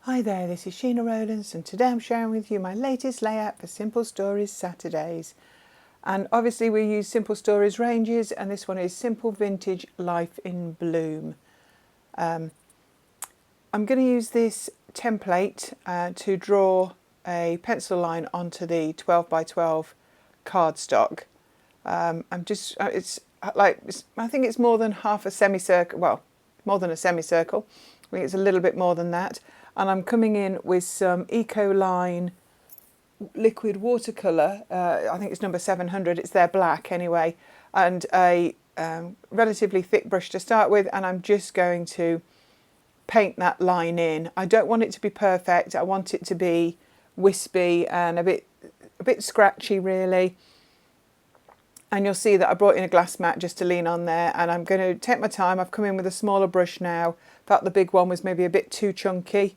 Hi there, this is Sheena Rowlands and today I'm sharing with you my latest layout for Simple Stories Saturdays. And obviously we use Simple Stories ranges and this one is Simple Vintage Life in Bloom. I'm going to use this template to draw a pencil line onto the 12 by 12 cardstock. I think it's more than half a semicircle, well, more than a semicircle. I think it's a little bit more than that. And I'm coming in with some Ecoline liquid watercolour. I think it's number 700. It's their black anyway, and a relatively thick brush to start with. And I'm just going to paint that line in. I don't want it to be perfect. I want it to be wispy and a bit scratchy, really. And you'll see that I brought in a glass mat just to lean on there, and I'm going to take my time. I've come in with a smaller brush now. Felt the big one was maybe a bit too chunky,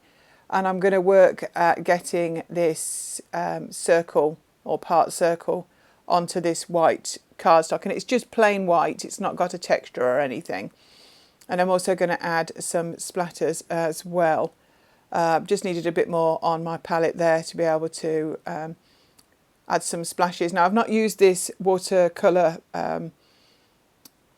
and I'm going to work at getting this circle or part circle onto this white cardstock, and it's just plain white. It's not got a texture or anything. And I'm also going to add some splatters as well. Just needed a bit more on my palette there to be able to add some splashes. Now I've not used this watercolour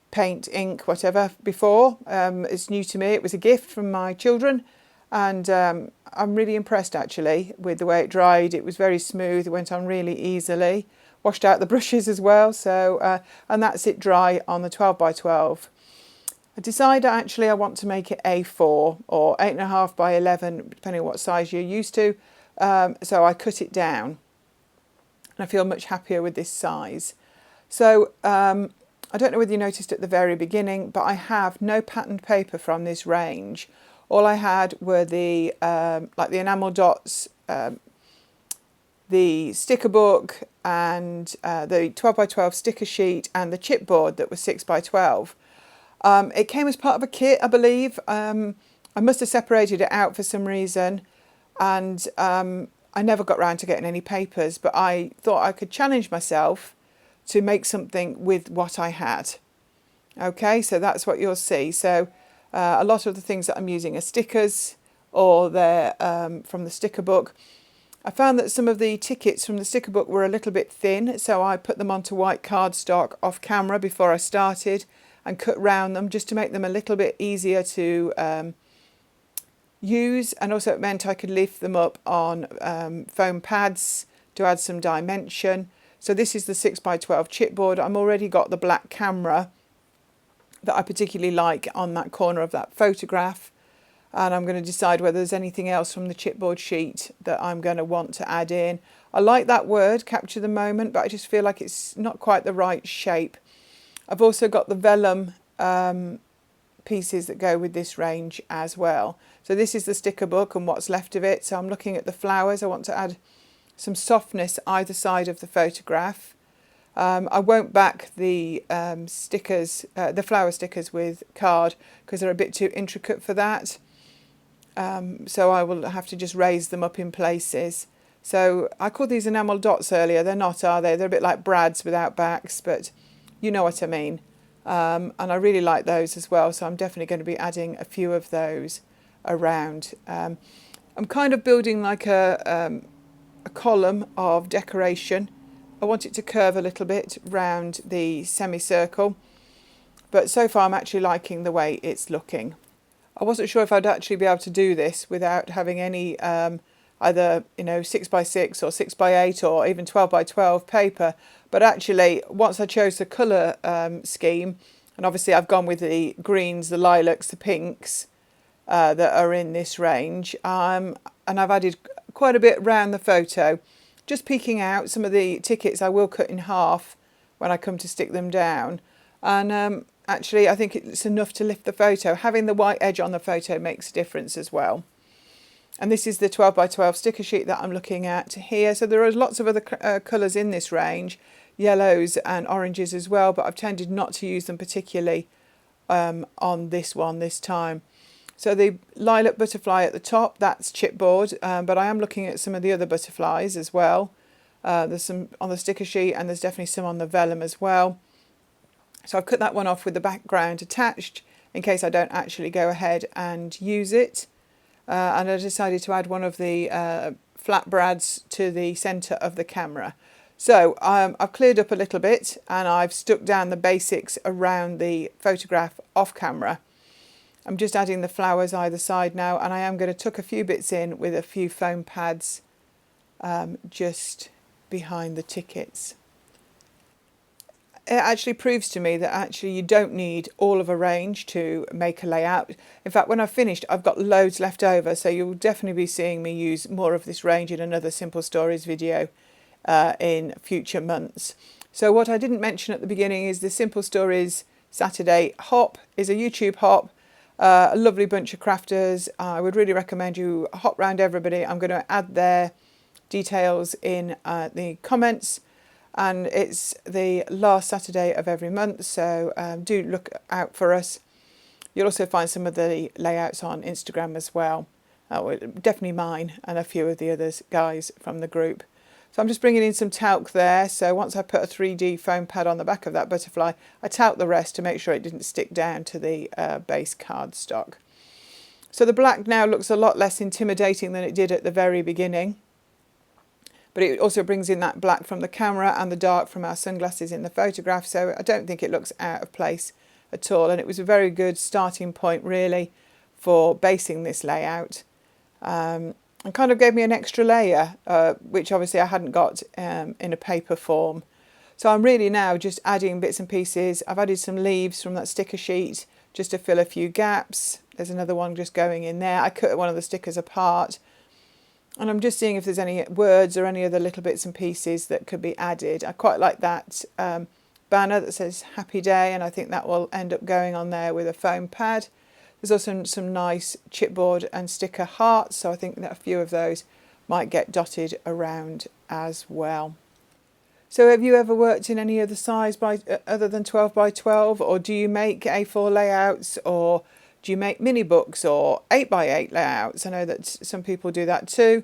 paint, ink, whatever before. It's new to me. It was a gift from my children, and I'm really impressed actually with the way it dried. It was very smooth. It went on really easily. Washed out the brushes as well. So and that's it dry on the 12 by 12. I decided actually I want to make it A4 or 8.5 by 11, depending on what size you're used to. So I cut it down. And I feel much happier with this size. So I don't know whether you noticed at the very beginning, but I have no patterned paper from this range. All I had were the like the enamel dots, the sticker book, and the 12 by 12 sticker sheet, and the chipboard that was 6 by 12. It came as part of a kit, I believe. I must have separated it out for some reason, and I never got round to getting any papers, but I thought I could challenge myself to make something with what I had. Okay, so that's what you'll see. So a lot of the things that I'm using are stickers, or they're from the sticker book. I found that some of the tickets from the sticker book were a little bit thin, so I put them onto white cardstock off camera before I started and cut round them just to make them a little bit easier to use, and also it meant I could lift them up on foam pads to add some dimension. So this is the 6 by 12 chipboard. I'm already got the black camera that I particularly like on that corner of that photograph, and I'm going to decide whether there's anything else from the chipboard sheet that I'm going to want to add in. I like that word, capture the moment, but I just feel like it's not quite the right shape. I've also got the vellum pieces that go with this range as well. So this is the sticker book and what's left of it. So I'm looking at the flowers. I want to add some softness either side of the photograph. I won't back the stickers, the flower stickers with card because they're a bit too intricate for that. So I will have to just raise them up in places. So I called these enamel dots earlier. They're not, are they? They're a bit like brads without backs, but you know what I mean. And I really like those as well, so I'm definitely going to be adding a few of those around. I'm kind of building like a column of decoration. I want it to curve a little bit round the semicircle, but so far I'm actually liking the way it's looking. I wasn't sure if I'd actually be able to do this without having any either 6 by 6 or 6 by 8 or even 12 by 12 paper. But actually, once I chose the colour scheme, and obviously I've gone with the greens, the lilacs, the pinks that are in this range, and I've added quite a bit around the photo, just peeking out. Some of the tickets I will cut in half when I come to stick them down. And actually, I think it's enough to lift the photo. Having the white edge on the photo makes a difference as well. And this is the 12 by 12 sticker sheet that I'm looking at here. So there are lots of other colours in this range, yellows and oranges as well, but I've tended not to use them particularly on this one this time. So the lilac butterfly at the top, that's chipboard, but I am looking at some of the other butterflies as well. There's some on the sticker sheet and there's definitely some on the vellum as well. So I've cut that one off with the background attached in case I don't actually go ahead and use it. and I decided to add one of the flat brads to the centre of the camera. So I've cleared up a little bit and I've stuck down the basics around the photograph off camera. I'm just adding the flowers either side now, and I am going to tuck a few bits in with a few foam pads just behind the tickets. It actually proves to me that actually you don't need all of a range to make a layout. In fact, when I've finished, I've got loads left over, so you'll definitely be seeing me use more of this range in another Simple Stories video in future months. So what I didn't mention at the beginning is the Simple Stories Saturday hop is a YouTube hop. A lovely bunch of crafters. I would really recommend you hop round everybody. I'm going to add their details in the comments, and it's the last Saturday of every month, so do look out for us. You'll also find some of the layouts on Instagram as well. Definitely mine and a few of the others guys from the group. So I'm just bringing in some talc there. So once I put a 3D foam pad on the back of that butterfly, I talc the rest to make sure it didn't stick down to the base cardstock. So the black now looks a lot less intimidating than it did at the very beginning. But it also brings in that black from the camera and the dark from our sunglasses in the photograph. So I don't think it looks out of place at all. And it was a very good starting point really for basing this layout. And kind of gave me an extra layer, which obviously I hadn't got in a paper form. So I'm really now just adding bits and pieces. I've added some leaves from that sticker sheet just to fill a few gaps. There's another one just going in there. I cut one of the stickers apart. And I'm just seeing if there's any words or any other little bits and pieces that could be added. I quite like that banner that says Happy Day, and I think that will end up going on there with a foam pad. There's also some nice chipboard and sticker hearts, so I think that a few of those might get dotted around as well. So have you ever worked in any other size other than 12 by 12, or do you make A4 layouts, or do you make mini books or 8 by 8 layouts? I know that some people do that too.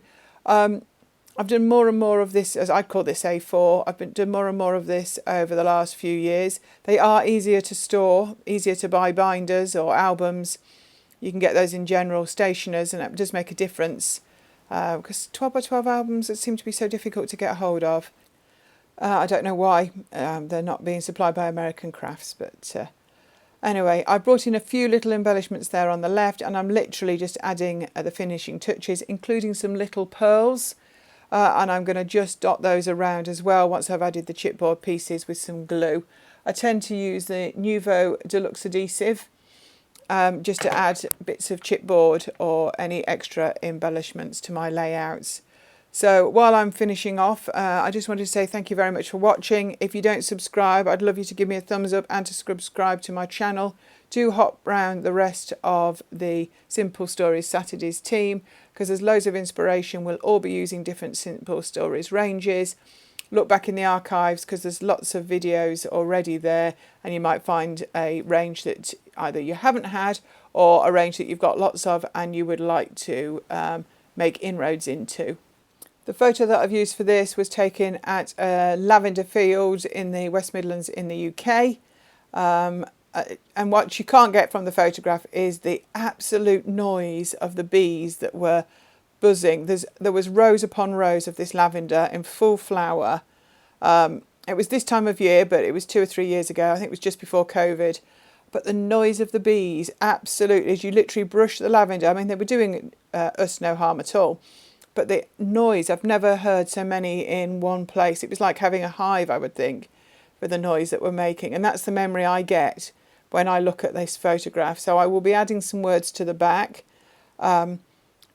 I've done more and more of this, as I call this A4. I've done more and more of this over the last few years. They are easier to store, easier to buy binders or albums. You can get those in general stationers, and it does make a difference because 12 by 12 albums seem to be so difficult to get a hold of. I don't know why they're not being supplied by American Crafts, but anyway, I brought in a few little embellishments there on the left, and I'm literally just adding the finishing touches, including some little pearls. And I'm going to just dot those around as well once I've added the chipboard pieces with some glue. I tend to use the Nuvo Deluxe Adhesive just to add bits of chipboard or any extra embellishments to my layouts. So while I'm finishing off, I just wanted to say thank you very much for watching. If you don't subscribe, I'd love you to give me a thumbs up and to subscribe to my channel. Do hop round the rest of the Simple Stories Saturdays team, because there's loads of inspiration. We'll all be using different Simple Stories ranges. Look back in the archives because there's lots of videos already there, and you might find a range that either you haven't had or a range that you've got lots of and you would like to make inroads into. The photo that I've used for this was taken at a lavender field in the West Midlands in the UK. And what you can't get from the photograph is the absolute noise of the bees that were buzzing. There was rows upon rows of this lavender in full flower. It was this time of year, but it was 2 or 3 years ago. I think it was just before COVID. But the noise of the bees, absolutely, as you literally brush the lavender. I mean, they were doing us no harm at all. But the noise, I've never heard so many in one place. It was like having a hive, I would think, for the noise that we're making. And that's the memory I get when I look at this photograph. So I will be adding some words to the back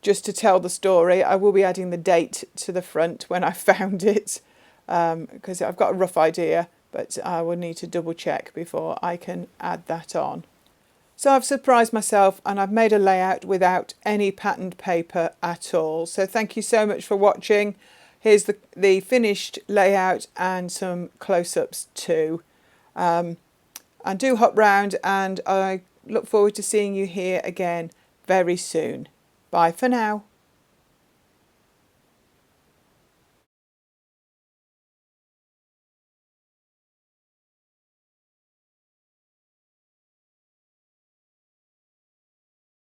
just to tell the story. I will be adding the date to the front when I found it because I've got a rough idea, but I will need to double check before I can add that on. So I've surprised myself and I've made a layout without any patterned paper at all. So thank you so much for watching. Here's the finished layout and some close-ups too. And do hop round, and I look forward to seeing you here again very soon. Bye for now.